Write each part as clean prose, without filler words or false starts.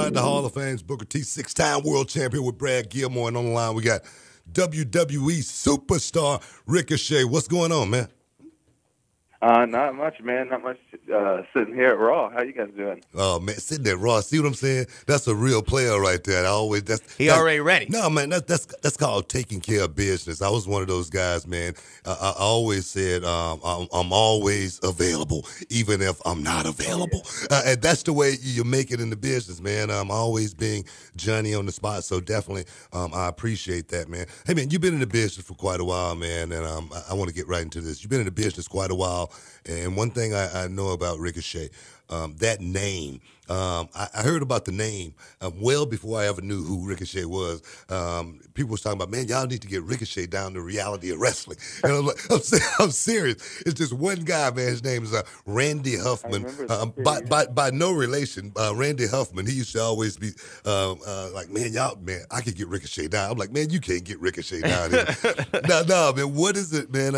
inside the Hall of Fame's Booker T, six-time world champion with Brad Gilmore. And on the line, we got WWE superstar Ricochet. What's going on, man? Not much, man. Not much. Sitting here at Raw. How you guys doing? Oh man, sitting there, Raw. See what I'm saying? That's a real player right there. He already ready. No, man, that's called taking care of business. I was one of those guys, man. I always said I'm always available, even if I'm not available. And that's the way you make it in the business, man. I'm always being Johnny on the spot. So definitely, I appreciate that, man. Hey, man, you've been in the business for quite a while, man, and I want to get right into this. You've been in the business quite a while. And one thing I know about Ricochet, that name, I heard about the name well before I ever knew who Ricochet was. People was talking about, man, y'all need to get Ricochet down to reality of wrestling. And I'm like, I'm serious. It's just one guy, man. His name is Randy Huffman. By no relation, Randy Huffman. He used to always be like, man, I could get Ricochet down. I'm like, man, you can't get Ricochet down here. No, man. What is it, man?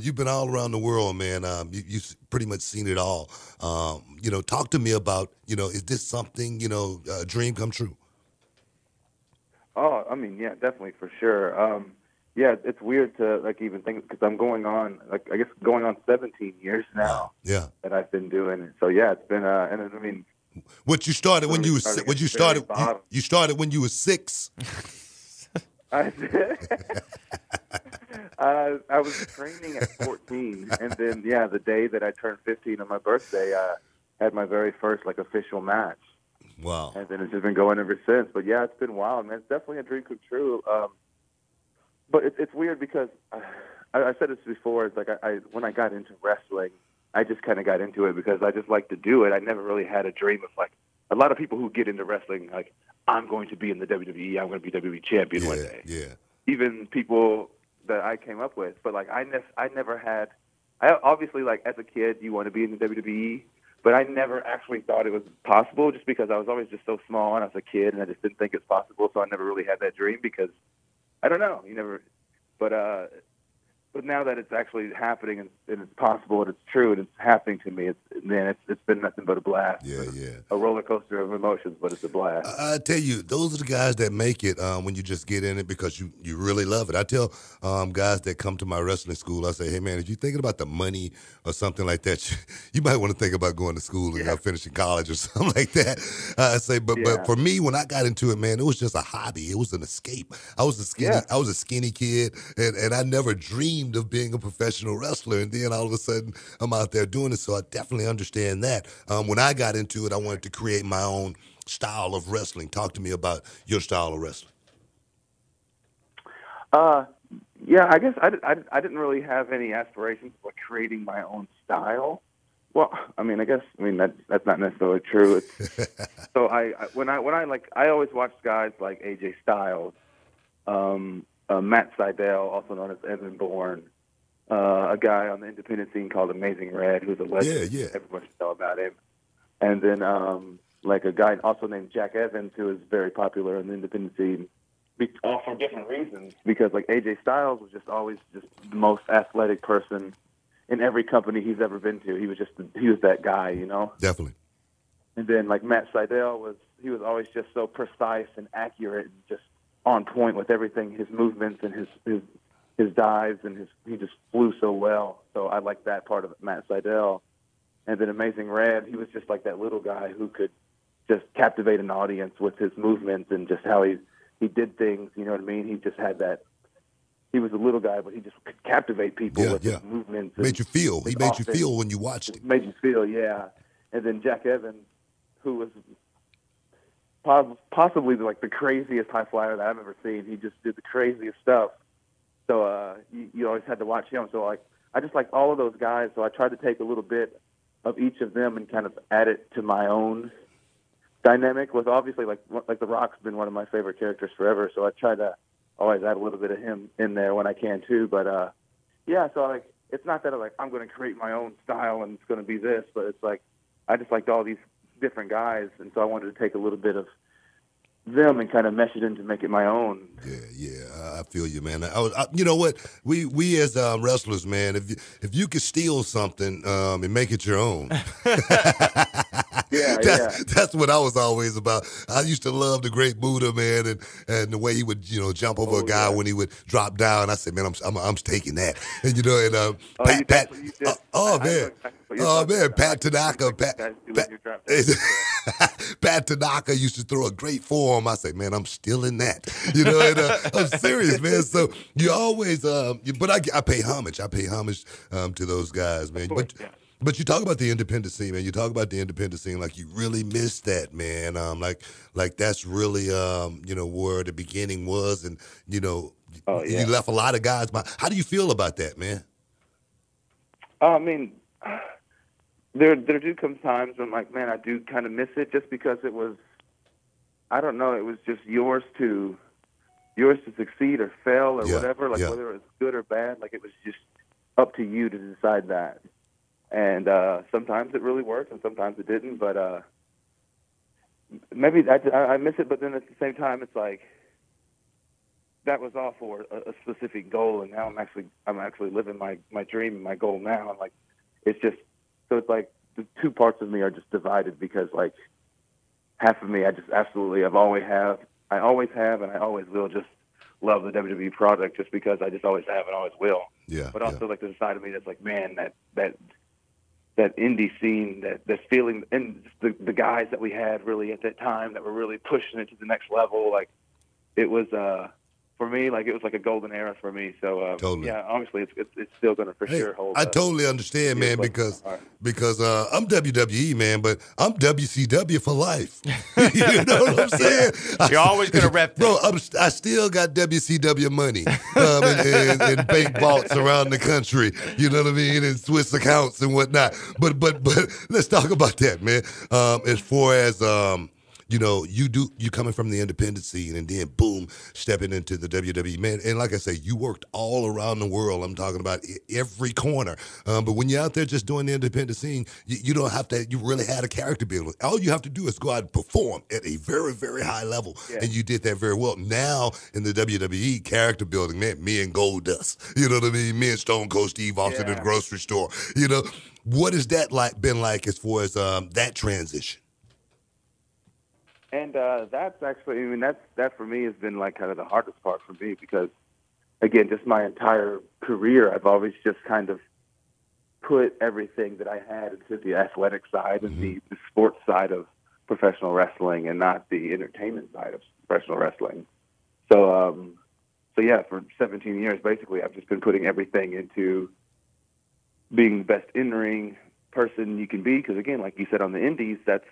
You've been all around the world, man. You've pretty much seen it all. Talk to me about, is this something, a dream come true? Oh, I mean, yeah, definitely, for sure. Yeah, it's weird to, even think, because I'm going on, 17 years now that I've been doing it. So, yeah, it's been, What you started when you were you started when you were 6? I was training at 14, and then, the day that I turned 15 on my birthday, had my very first, official match. Wow. And then it's just been going ever since. But, yeah, it's been wild, man. It's definitely a dream come true. But it's weird because I said this before. It's like when I got into wrestling, I just kind of got into it because I just like to do it. I never really had a dream of, a lot of people who get into wrestling, I'm going to be in the WWE. I'm going to be WWE champion one day. Yeah. Even people that I came up with. But, I never had – obviously, as a kid, you want to be in the WWE. But I never actually thought it was possible just because I was always just so small and I was a kid and I just didn't think it's possible. So I never really had that dream because, I don't know, but now that it's actually happening and it's possible and it's true and it's happening to me, it's been nothing but a blast. Yeah. A roller coaster of emotions, but it's a blast. I tell you, those are the guys that make it when you just get in it because you really love it. I tell guys that come to my wrestling school, I say, hey, man, if you're thinking about the money or something like that, you might want to think about going to school and finishing college or something like that. I say, but for me, when I got into it, man, it was just a hobby. It was an escape. I was a skinny kid, and I never dreamed of being a professional wrestler, and then all of a sudden I'm out there doing it, so I definitely understand that. When I got into it, I wanted to create my own style of wrestling. Talk to me about your style of wrestling. I guess I didn't really have any aspirations for creating my own style. Well, that's not necessarily true. So I always watched guys like AJ Styles, Matt Sydal, also known as Evan Bourne, a guy on the independent scene called Amazing Red, who's a legend. Yeah. Everyone should know about him. And then a guy also named Jack Evans, who is very popular in the independent scene, all for different reasons. Because AJ Styles was just always just the most athletic person in every company he's ever been to. He was that guy, Definitely. And then Matt Sydal was always just so precise and accurate and just on point with everything, his movements and his dives, and he just flew so well. So I like that part of Matt Sydal. And then Amazing Red, he was just like that little guy who could just captivate an audience with his movements and just how he did things. You know what I mean? He just had that. He was a little guy, but he just could captivate people with his movements. Made you feel. He made you feel when you watched him. Made you feel, yeah. And then Jack Evans, who was possibly the craziest high flyer that I've ever seen. He just did the craziest stuff. So you always had to watch him. So I just like all of those guys. So I tried to take a little bit of each of them and kind of add it to my own dynamic. With obviously like The Rock's been one of my favorite characters forever. So I try to always add a little bit of him in there when I can too. But so it's not that I'm going to create my own style and it's going to be this, but it's I just liked all these different guys, and so I wanted to take a little bit of them and kind of mesh it in to make it my own. I feel you, man. You know what? We as wrestlers, man, if you could steal something and make it your own, Yeah, yeah. That's what I was always about. I used to love the Great Buddha, man, and the way he would, jump over a Oh, guy yeah. when he would drop down. I said, man, I'm taking that. And Oh, you Pat, definitely you did. oh I know man, exactly what you're oh talking man, about. I Pat can see Tanaka, what you guys do when Pat, you drop that. Pat Tanaka used to throw a great form. I said, man, I'm still in that. And I'm serious, man. So you always, but I pay homage. I pay homage to those guys, man. Of course, yeah. But you talk about the independent scene, man. You talk about the independent scene like you really miss that, man. Like that's really, where the beginning was, and Oh, you yeah. left a lot of guys behind. How do you feel about that, man? I mean, there do come times when, like, man, I do kind of miss it, just because it was, I don't know, it was just yours to succeed or fail or whatever, like whether it was good or bad, like it was just up to you to decide that. And sometimes it really worked, and sometimes it didn't. But maybe I miss it. But then at the same time, it's like that was all for a specific goal, and now I'm actually living my dream and my goal now. And like it's just so it's like the two parts of me are just divided, because like half of me I just absolutely I always have, and I always will just love the WWE product, just because I just always have and always will. Yeah. But also like there's a side of me that's like, man, that indie scene, that feeling, and the guys that we had really at that time that were really pushing it to the next level, like it was for me, like it was like a golden era for me. So Totally. yeah, obviously it's still going to for sure hold. I totally understand, man, because I'm WWE, man, but I'm WCW for life. You know what I'm saying? You're always gonna rep that. Bro, I still got WCW money in bank vaults around the country. You know what I mean? In Swiss accounts and whatnot. But let's talk about that, man. As far as you coming from the independent scene and then boom, stepping into the WWE, man. And like I say, you worked all around the world. I'm talking about every corner. But when you're out there just doing the independent scene, you don't have to. You really had a character building. All you have to do is go out and perform at a very, very high level, and you did that very well. Now in the WWE, character building, man, me and Goldust. You know what I mean? Me and Stone Cold Steve Austin in the grocery store. What has that been like as far as that transition? And that's actually, I mean, that for me has been like kind of the hardest part for me, because, again, just my entire career, I've always just kind of put everything that I had into the athletic side and the sports side of professional wrestling, and not the entertainment side of professional wrestling. So yeah, for 17 years, basically, I've just been putting everything into being the best in-ring person you can be, because, again, like you said, on the indies, that's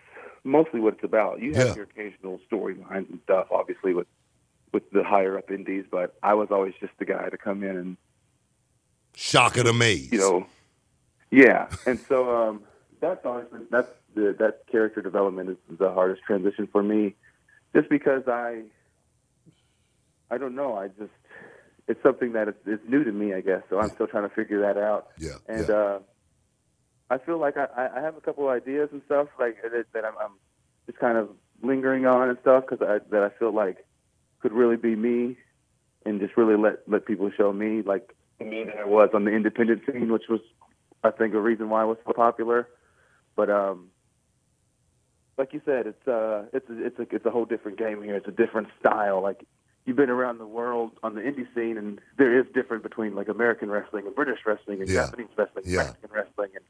mostly what it's about. You have your occasional storylines and stuff, obviously, with the higher up indies, but I was always just the guy to come in and shock and amaze. Yeah. And so that's honestly that character development is the hardest transition for me, just because I don't know. It's something that it's new to me, I guess. So I'm still trying to figure that out. Yeah. And I feel like I have a couple of ideas and stuff like that I'm just kind of lingering on and stuff, because I feel like could really be me, and just really let people show me like me that I was on the independent scene, which was, I think, a reason why I was so popular. But like you said, it's a whole different game here. It's a different style. Like, you've been around the world on the indie scene, and there is difference between like American wrestling and British wrestling and Japanese wrestling, and Mexican wrestling, and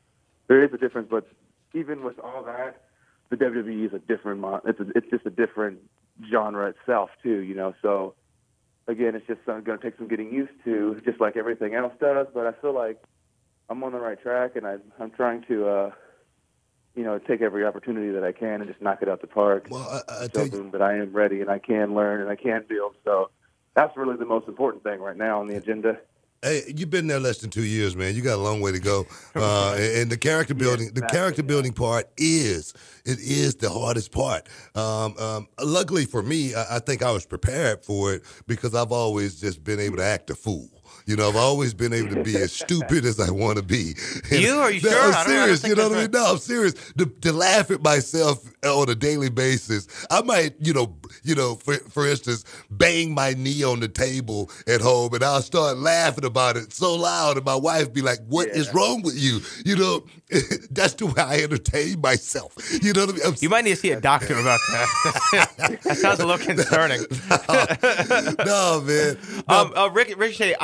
there is a difference. But even with all that, the WWE is a different it's just a different genre itself too, So again, it's just going to take some getting used to, just like everything else does. But I feel like I'm on the right track, and I'm trying to take every opportunity that I can and just knock it out the park. Well, I show them that I am ready and I can learn and I can build. So that's really the most important thing right now on the agenda. Hey, you've been there less than 2 years, man. You got a long way to go. And the character building, building part is the hardest part. Luckily for me, I think I was prepared for it, because I've always just been able to act a fool. You know, I've always been able to be as stupid as I want to be. And Are you sure? I'm serious. You know what I mean? No, I'm serious. To laugh at myself on a daily basis, I might, for instance, bang my knee on the table at home, and I'll start laughing about it so loud, and my wife be like, "What is wrong with you?" You know, that's the way I entertain myself. You know what I mean? You might need to see a doctor about that. That sounds a little concerning. No, man. No. Ricochet,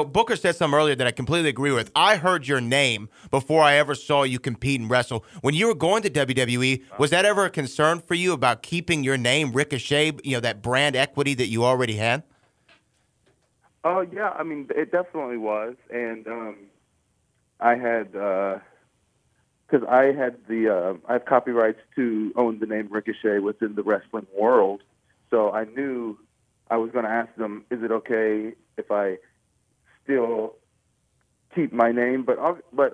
Booker said something earlier that I completely agree with. I heard your name before I ever saw you compete and wrestle. When you were going to WWE, was that ever a concern for you about keeping your name, Ricochet, that brand equity that you already had? Oh, yeah. I mean, it definitely was. And I had, because I have copyrights to own the name Ricochet within the wrestling world. So I knew I was going to ask them, is it okay if I still keep my name? But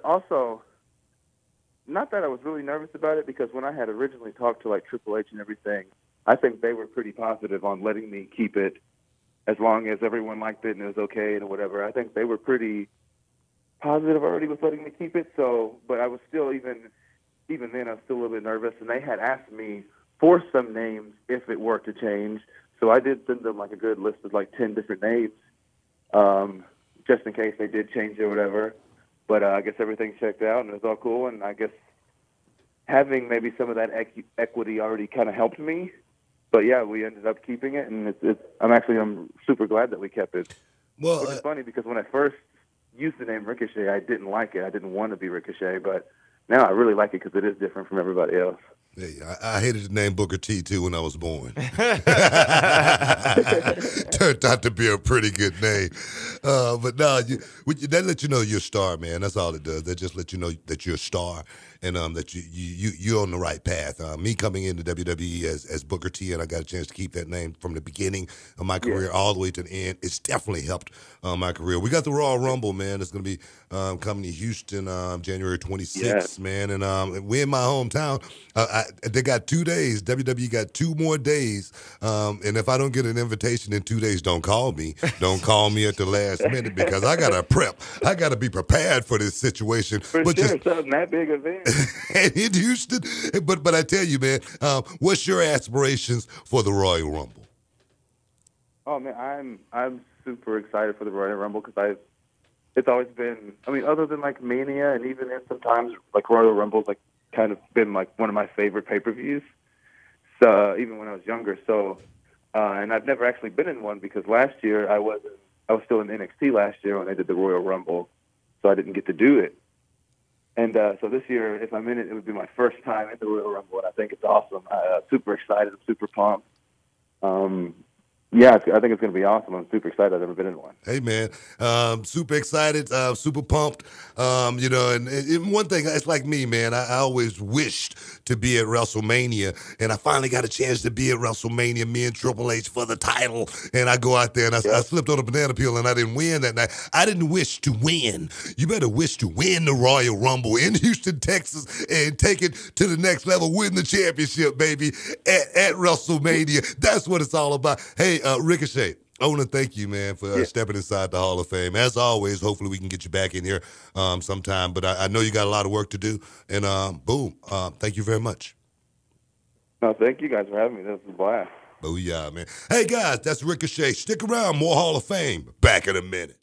also, not that I was really nervous about it, because when I had originally talked to like Triple H and everything, I think they were pretty positive on letting me keep it as long as everyone liked it and it was okay and whatever. I think they were pretty positive already with letting me keep it. So, but I was still, even then, I was still a little bit nervous. And they had asked me for some names if it were to change. So I did send them like a good list of like 10 different names, just in case they did change it or whatever. But I guess everything checked out and it was all cool. And I guess having maybe some of that equity already kind of helped me. But yeah, we ended up keeping it, and I'm super glad that we kept it. Well, which is funny, because when I first used the name Ricochet, I didn't like it. I didn't want to be Ricochet, but now I really like it because it is different from everybody else. Hey, I hated the name Booker T, too, when I was born. Turned out to be a pretty good name. But no, that let you know you're a star, man. That's all it does. That just let you know that you're a star and that you're on the right path. Me coming into WWE as Booker T, and I got a chance to keep that name from the beginning of my career all the way to the end. It's definitely helped my career. We got the Royal Rumble, man. It's going to be coming to Houston January 26th, man. And we're in my hometown. They got 2 days. WWE got 2 more days. And if I don't get an invitation in 2 days, don't call me. Don't call me at the last minute, because I got to prep. I got to be prepared for this situation. For sure, something that big event. And in Houston. But I tell you, man, what's your aspirations for the Royal Rumble? Oh, man, I'm super excited for the Royal Rumble, because it's always been, I mean, other than like Mania and even in sometimes like Royal Rumble's like kind of been like one of my favorite pay-per-views. So even when I was younger. So and I've never actually been in one, because last year I was still in NXT last year when they did the Royal Rumble, so I didn't get to do it. And so this year, if I'm in it, it would be my first time in the Royal Rumble, and I think it's awesome. I'm super excited. I'm super pumped. Yeah, I think it's going to be awesome. I'm super excited. I've never been in one. Hey, man, super excited, super pumped. And one thing, it's like me, man. I always wished to be at WrestleMania, and I finally got a chance to be at WrestleMania, me and Triple H for the title. And I go out there, and I slipped on a banana peel, and I didn't win that night. I didn't wish to win. You better wish to win the Royal Rumble in Houston, Texas, and take it to the next level, win the championship, baby, at WrestleMania. That's what it's all about. Hey, Ricochet, I want to thank you, man, for stepping inside the Hall of Fame. As always, hopefully we can get you back in here sometime. But I know you got a lot of work to do. And boom, thank you very much. No, thank you guys for having me. This was a blast. Booyah, man. Hey, guys, that's Ricochet. Stick around. More Hall of Fame. Back in a minute.